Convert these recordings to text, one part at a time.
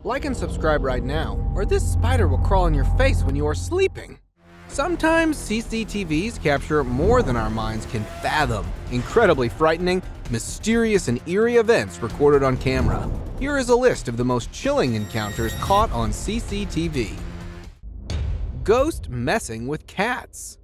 Like and subscribe right now, or this spider will crawl in your face when you are sleeping. Sometimes CCTVs capture more than our minds can fathom. Incredibly frightening, mysterious, and eerie events recorded on camera. Here is a list of the most chilling encounters caught on CCTV. Ghost messing with cats.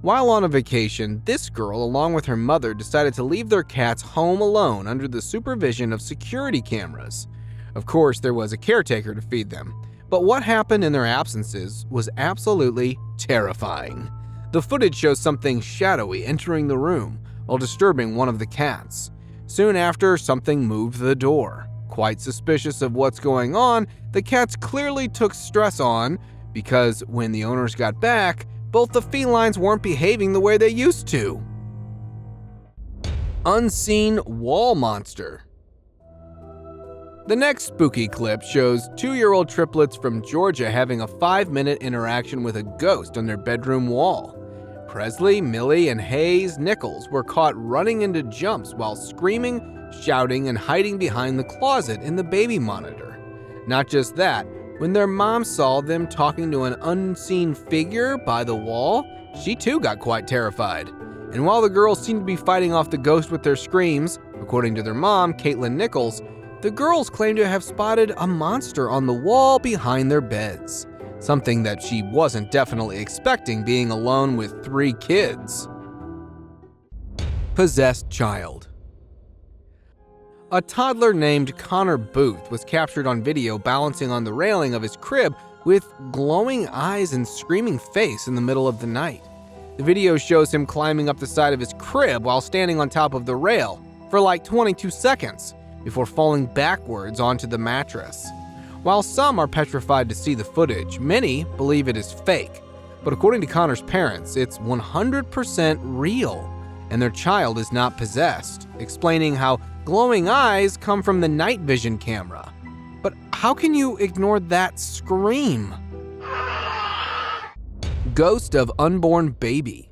While on a vacation, this girl, along with her mother, decided to leave their cats home alone under the supervision of security cameras. Of course, there was a caretaker to feed them. But what happened in their absences was absolutely terrifying. The footage shows something shadowy entering the room while disturbing one of the cats. Soon after, something moved the door. Quite suspicious of what's going on, the cats clearly took stress on because when the owners got back, both the felines weren't behaving the way they used to. Unseen wall monster. The next spooky clip shows 2-year-old triplets from Georgia having a 5-minute interaction with a ghost on their bedroom wall. Presley, Millie, and Hayes Nichols were caught running into jumps while screaming, shouting, and hiding behind the closet in the baby monitor. Not just that, when their mom saw them talking to an unseen figure by the wall, she too got quite terrified. And while the girls seemed to be fighting off the ghost with their screams, according to their mom, Caitlin Nichols, the girls claimed to have spotted a monster on the wall behind their beds. Something that she wasn't definitely expecting being alone with 3 kids. Possessed child. A toddler named Connor Booth was captured on video balancing on the railing of his crib with glowing eyes and screaming face in the middle of the night. The video shows him climbing up the side of his crib while standing on top of the rail for like 22 seconds before falling backwards onto the mattress. While some are petrified to see the footage, many believe it is fake. But according to Connor's parents, it's 100% real, and their child is not possessed, explaining how glowing eyes come from the night vision camera. But how can you ignore that scream? Ghost of unborn baby.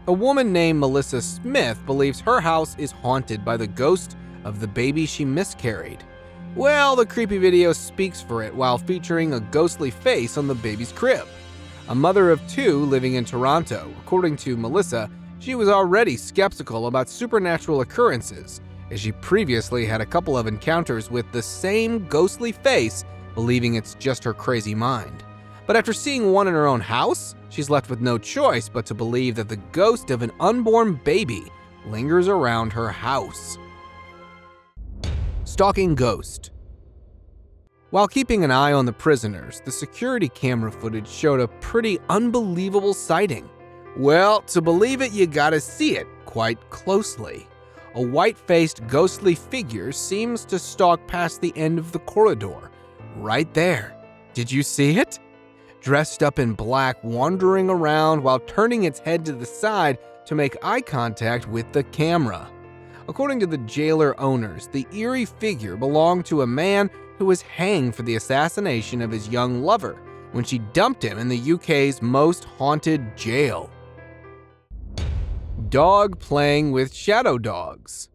A woman named Melissa Smith believes her house is haunted by the ghost of the baby she miscarried. Well, the creepy video speaks for it while featuring a ghostly face on the baby's crib. A mother of 2 living in Toronto, according to Melissa, she was already skeptical about supernatural occurrences, as she previously had a couple of encounters with the same ghostly face, believing it's just her crazy mind. But after seeing one in her own house, she's left with no choice but to believe that the ghost of an unborn baby lingers around her house. Stalking ghost. While keeping an eye on the prisoners, the security camera footage showed a pretty unbelievable sighting. Well, to believe it, you gotta see it quite closely. A white-faced ghostly figure seems to stalk past the end of the corridor. Right there. Did you see it? Dressed up in black, wandering around while turning its head to the side to make eye contact with the camera. According to the jailer owners, the eerie figure belonged to a man who was hanged for the assassination of his young lover when she dumped him in the UK's most haunted jail. Dog playing with shadow dogs.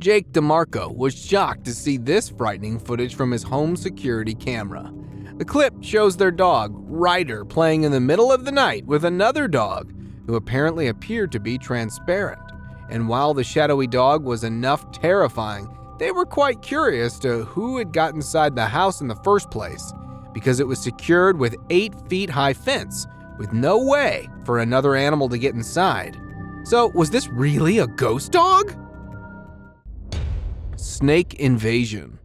Jake DeMarco was shocked to see this frightening footage from his home security camera. The clip shows their dog, Ryder, playing in the middle of the night with another dog who apparently appeared to be transparent. And while the shadowy dog was enough terrifying, they were quite curious to who had got inside the house in the first place, because it was secured with 8-feet-high fence, with no way for another animal to get inside. So, was this really a ghost dog? Snake invasion.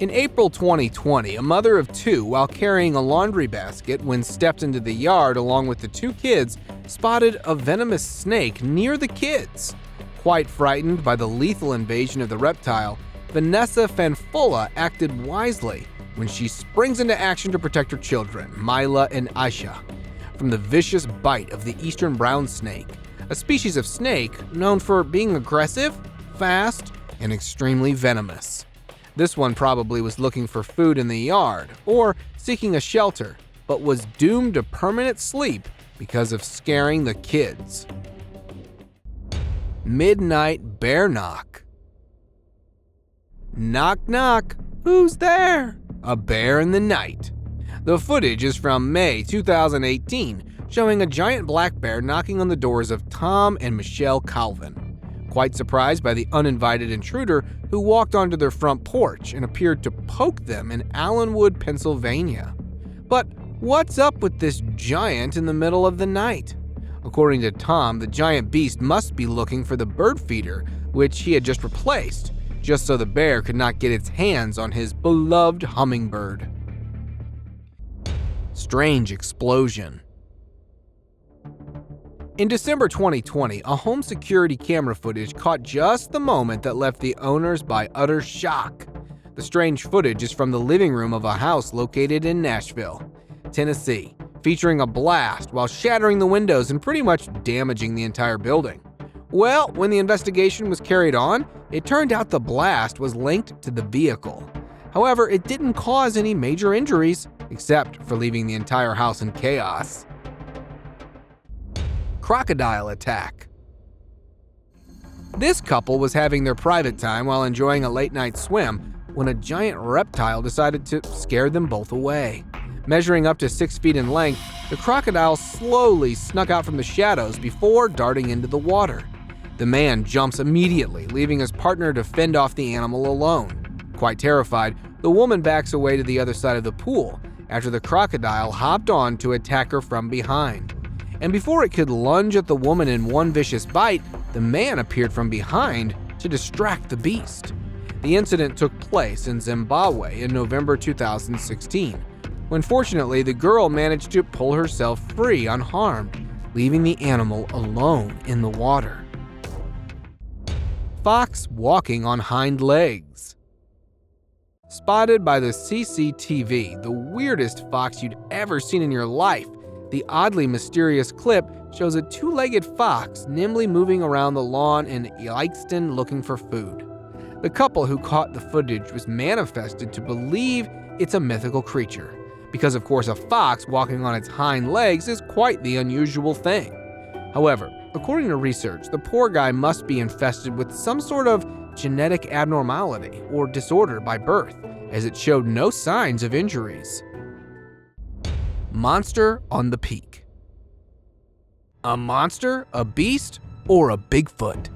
In April 2020, a mother of 2, while carrying a laundry basket when stepped into the yard along with the 2 kids, spotted a venomous snake near the kids. Quite frightened by the lethal invasion of the reptile, Vanessa Fanfola acted wisely when she springs into action to protect her children, Mila and Aisha, from the vicious bite of the eastern brown snake, a species of snake known for being aggressive, fast, and extremely venomous. This one probably was looking for food in the yard or seeking a shelter, but was doomed to permanent sleep because of scaring the kids. Midnight bear knock. Knock knock, who's there? A bear in the night. The footage is from May 2018, showing a giant black bear knocking on the doors of Tom and Michelle Calvin. Quite surprised by the uninvited intruder who walked onto their front porch and appeared to poke them in Allenwood, Pennsylvania. But what's up with this giant in the middle of the night? According to Tom, the giant beast must be looking for the bird feeder, which he had just replaced, just so the bear could not get its hands on his beloved hummingbird. Strange explosion. In December 2020, a home security camera footage caught just the moment that left the owners by utter shock. The strange footage is from the living room of a house located in Nashville, Tennessee, featuring a blast while shattering the windows and pretty much damaging the entire building. Well, when the investigation was carried on, it turned out the blast was linked to the vehicle. However, it didn't cause any major injuries, except for leaving the entire house in chaos. Crocodile attack. This couple was having their private time while enjoying a late-night swim when a giant reptile decided to scare them both away. Measuring up to 6 feet in length, the crocodile slowly snuck out from the shadows before darting into the water. The man jumps immediately, leaving his partner to fend off the animal alone. Quite terrified, the woman backs away to the other side of the pool after the crocodile hopped on to attack her from behind. And before it could lunge at the woman in one vicious bite, the man appeared from behind to distract the beast. The incident took place in Zimbabwe in November 2016, when fortunately the girl managed to pull herself free unharmed, leaving the animal alone in the water. Fox walking on hind legs. Spotted by the CCTV, the weirdest fox you'd ever seen in your life, the oddly mysterious clip shows a two-legged fox nimbly moving around the lawn in Ilkeston looking for food. The couple who caught the footage was manifested to believe it's a mythical creature, because of course a fox walking on its hind legs is quite the unusual thing. However, according to research, the poor guy must be infested with some sort of genetic abnormality or disorder by birth, as it showed no signs of injuries. Monster on the peak. A monster, a beast, or a Bigfoot?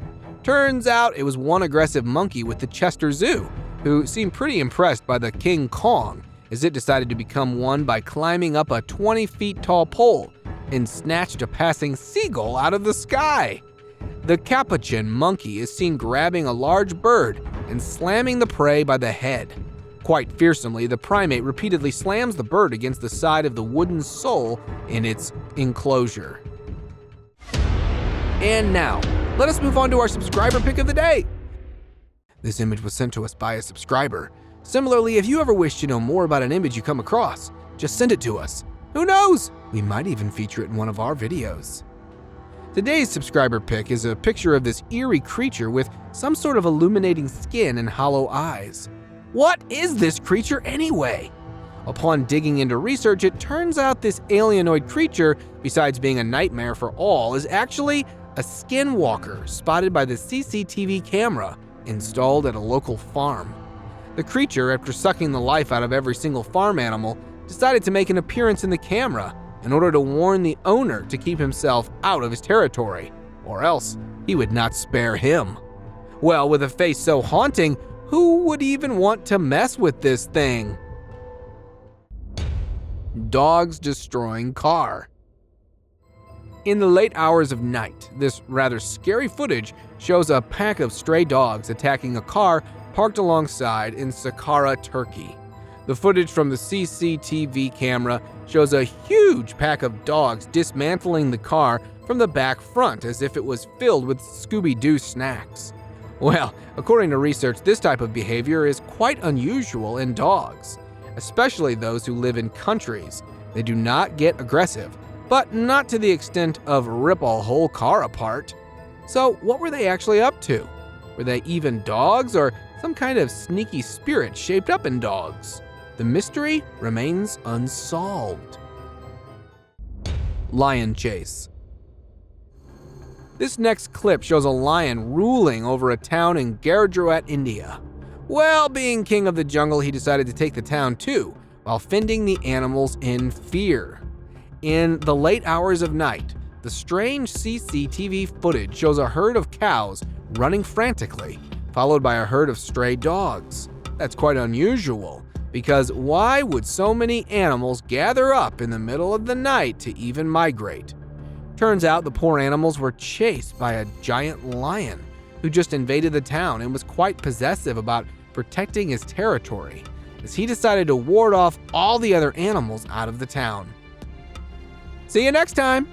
Turns out it was one aggressive monkey with the Chester Zoo, who seemed pretty impressed by the King Kong, as it decided to become one by climbing up a 20 feet tall pole and snatched a passing seagull out of the sky. The capuchin monkey is seen grabbing a large bird and slamming the prey by the head. Quite fearsomely, the primate repeatedly slams the bird against the side of the wooden sole in its enclosure. And now, let us move on to our subscriber pick of the day. This image was sent to us by a subscriber. Similarly, if you ever wish to know more about an image you come across, just send it to us. Who knows? We might even feature it in one of our videos. Today's subscriber pick is a picture of this eerie creature with some sort of illuminating skin and hollow eyes. What is this creature anyway? Upon digging into research, it turns out this alienoid creature, besides being a nightmare for all, is actually a skinwalker spotted by the CCTV camera installed at a local farm. The creature, after sucking the life out of every single farm animal, decided to make an appearance in the camera in order to warn the owner to keep himself out of his territory, or else he would not spare him. Well, with a face so haunting, who would even want to mess with this thing? Dogs destroying car. In the late hours of night, this rather scary footage shows a pack of stray dogs attacking a car parked alongside in Saqqara, Turkey. The footage from the CCTV camera shows a huge pack of dogs dismantling the car from the back front as if it was filled with Scooby-Doo snacks. Well, according to research, this type of behavior is quite unusual in dogs, especially those who live in countries. They do not get aggressive, but not to the extent of rip a whole car apart. So what were they actually up to? Were they even dogs or some kind of sneaky spirit shaped up in dogs? The mystery remains unsolved. Lion chase. This next clip shows a lion ruling over a town in Gujarat, India. Well, being king of the jungle, he decided to take the town too, while fending the animals in fear. In the late hours of night, the strange CCTV footage shows a herd of cows running frantically, followed by a herd of stray dogs. That's quite unusual, because why would so many animals gather up in the middle of the night to even migrate? Turns out the poor animals were chased by a giant lion who just invaded the town and was quite possessive about protecting his territory, as he decided to ward off all the other animals out of the town. See you next time!